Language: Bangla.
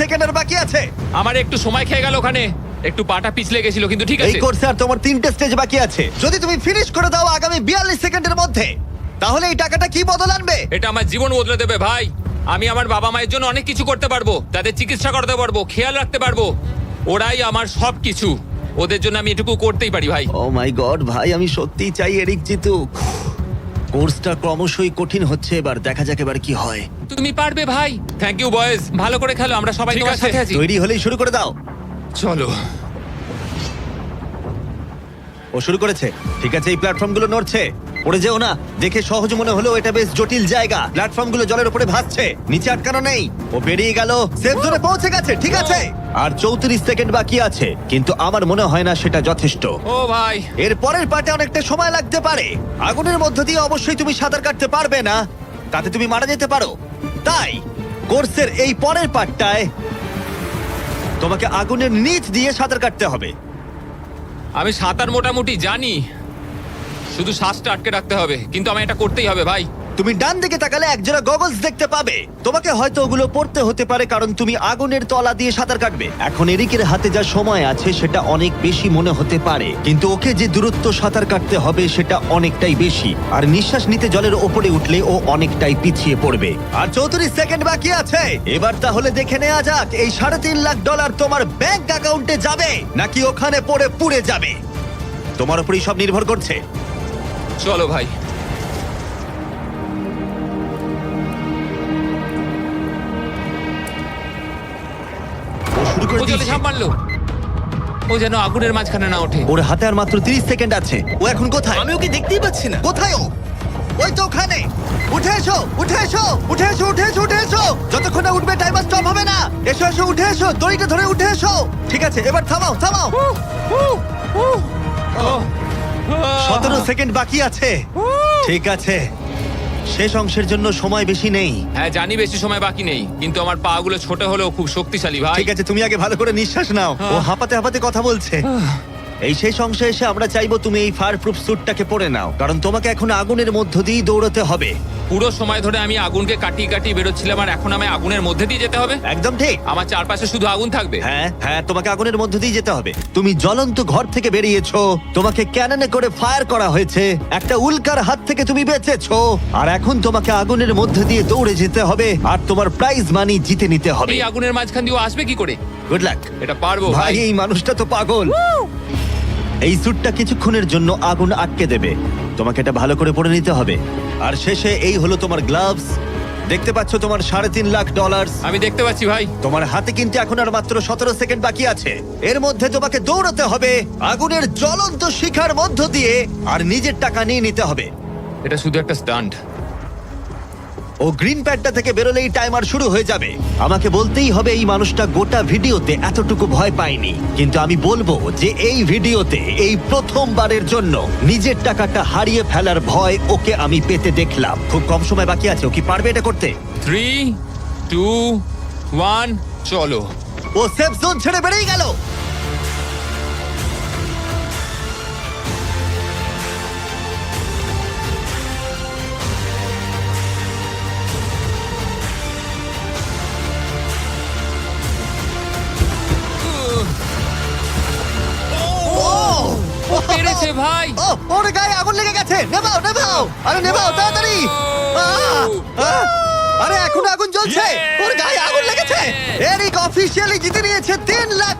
সেকেন্ড আর বাকি আছে। আমার একটু সময় খেয়ে গেল ওখানে, একটু পাটা পিছলে গেছিল, কিন্তু ঠিক এই আছে। কোর্সে আর তোমার 3টে স্টেজ বাকি আছে। যদি তুমি ফিনিশ করে দাও আগামী 42 সেকেন্ডের মধ্যে, তাহলে এই টাকাটা কি বদল আনবে? এটা আমার জীবন বদলে দেবে ভাই। আমি আমার বাবা মায়ের জন্য অনেক কিছু করতে পারবো, তাদের চিকিৎসা করতে পারবো, খেয়াল রাখতে পারবো। ওরাই আমার সবকিছু, ওদের জন্য আমি এটুকু করতেই পারি ভাই। ও মাই গড ভাই, আমি সত্যিই চাই এরিক জিতুক। কোর্সটা ক্রমশই কঠিন হচ্ছে, এবার দেখা যাক এবার কি হয়। তুমি পারবে ভাই। থ্যাংক ইউ বয়েজ, ভালো করে খেলো, আমরা সবাই ঠিক তোমার আছে। সাথে আছি। তৈরি হলেই শুরু করে দাও। চলো। ও শুরু করেছে। ঠিক আছে, এই প্ল্যাটফর্মগুলো নড়ছে, পড়ে যেও না। দেখে সহজ মনে হলেও এটা বেশ জটিল জায়গা। প্ল্যাটফর্মগুলো জলের উপরে ভাসছে, নিচে আটকানো নেই। ও বেরিয়ে গেল, সেফ জোনে পৌঁছে গেছে। ঠিক আছে, আর 34 সেকেন্ড বাকি আছে, কিন্তু আমার মনে হয় না সেটা যথেষ্ট। ও ভাই, এর পরের পার্টে অনেকটা সময় লাগতে পারে। আগুনের মধ্য দিয়ে অবশ্যই তুমি সাঁতার কাটতে পারবে না, তাতে তুমি মারা যেতে পারো। তাই কোর্সের এই পরের পার্টটায় তোমাকে আগুনের নিচ দিয়ে সাঁতার কাটতে হবে। আমি সাঁতার মোটামুটি জানি, শুধু শ্বাসটা আটকে রাখতে হবে, কিন্তু আমি এটা করতেই হবে ভাই। তুমি ডান দিকে তাকালে একজোড়া গগলস দেখতে পাবে। তোমাকে হয়তো ওগুলো পড়তে হতে পারে, কারণ তুমি আগুনের তলা দিয়ে সাঁতার কাটবে। এখন এরিকের হাতে যা সময় আছে সেটা অনেক বেশি মনে হতে পারে, কিন্তু ওকে যে দূরত্ব সাঁতার কাটতে হবে সেটা অনেকটাই বেশি। আর নিঃশ্বাস নিতে জলের ওপরে উঠলে ও অনেকটাই পিছিয়ে পড়বে। আর 34 সেকেন্ড বাকি আছে। এবার তাহলে দেখে নেওয়া যাক এই $3.5 লাখ তোমার ব্যাংক অ্যাকাউন্টে যাবে নাকি ওখানে পড়ে পুড়ে যাবে। তোমার উপরই সব নির্ভর করছে। চলো ভাই। ও শুরু করে ও জলে দিয়েছে। ঝাঁপ মারলো, ও যেন আগুনের মাঝখানে না ওঠে। ওর হাতে আর মাত্র 30 সেকেন্ড আছে। ও এখন কোথায়? আমি ওকে দেখতেই পাচ্ছি না। কোথায় ও? ওই তো ওখানে। উঠে এসো, উঠে এসো, উঠে এসো, উঠে এসো, উঠে এসো। যতক্ষণ না উঠবে টাইমার স্টপ হবে না। এসো এসো, উঠে এসো, দড়িটা ধরে উঠে এসো। ঠিক আছে, এবার থামাও থামাও। 17 সেকেন্ড বাকি আছে। ঠিক আছে, শেষ অংশের জন্য সময় বেশি নেই। হ্যাঁ জানি বেশি সময় বাকি নেই, কিন্তু আমার পা গুলো ছোট হলেও খুব শক্তিশালী ভাই। ঠিক আছে, তুমি আগে ভালো করে নিঃশ্বাস নাও। ও হাঁপাতে হাঁপাতে কথা বলছে। এই শেষ অংশে এসে আমরা চাইবো তুমি এই ফায়ার প্রুফ স্যুটটাকে পরে নাও, কারণ তোমাকে এখন আগুনের মধ্য দিয়ে দৌড়তে হবে। পুরো সময় ধরে আমি আগুনকে কাটিয়ে কাটিয়ে বেরোচ্ছিলাম, আর এখন আমি আগুনের মধ্যে দিয়ে যেতে হবে। একদম ঠিক। আমার চারপাশে শুধু আগুন থাকবে। হ্যাঁ হ্যাঁ, তোমাকে আগুনের মধ্য দিয়ে যেতে হবে। তুমি জ্বলন্ত ঘর থেকে বেরিয়েছো, তোমাকে ক্যাননে করে ফায়ার করা হয়েছে, একটা উল্কার হাত থেকে তুমি বেঁচেছো, আর এখন তোমাকে আগুনের মধ্য দিয়ে দৌড়ে যেতে হবে, আর তোমার প্রাইজ মানি জিতে নিতে হবে। এই আগুনের মাঝখান দিয়ে ও আসবে কি করে? Good luck. এটা পারবো ভাই, ভাই। এই মানুষটা তো পাগল। এই স্যুটটা কিছুক্ষণের জন্য আগুন আটকে দেবে, তোমাকে এটা ভালো করে পরে নিতে হবে। আর শেষে এই হলো তোমার গ্লাভস। দেখতে পাচ্ছ তোমার $3.5 লাখ। আমি দেখতে পাচ্ছি ভাই। তোমার হাতে কিন্তু এখন আর মাত্র 17 সেকেন্ড বাকি আছে। এর মধ্যে তোমাকে দৌড়াতে হবে আগুনের জ্বলন্ত শিখার মধ্য দিয়ে, আর নিজের টাকা নিয়ে নিতে হবে। এটা শুধু একটা স্টান্ট। ও গ্রিন প্যাডটা থেকে বেরোলেই টাইমার শুরু হয়ে যাবে। আমাকে বলতেই হবে এই মানুষটা গোটা ভিডিওতে এতটুকু ভয় পায়নি, কিন্তু আমি বলবো যে এই ভিডিওতে এই প্রথমবারের জন্য নিজের টাকাটা হারিয়ে ফেলার ভয় ওকে আমি পেতে দেখলাম। খুব কম সময় বাকি আছে, ও কি পারবে এটা করতে? 3, 2, 1, চলো। ও সেফ জোন ছেড়ে বেরিয়ে গেল। পেরেছে ভাই। ও, ওর গায়ে আগুন লেগে গেছে। নেভাও নেভাও, আরে নেভাও তাড়াতাড়ি। আরে এখন আগুন জ্বলছে, ওর গায়ে আগুন লেগেছে। এরিক অফিসিয়ালি জিতে নিয়েছে $3 লাখ।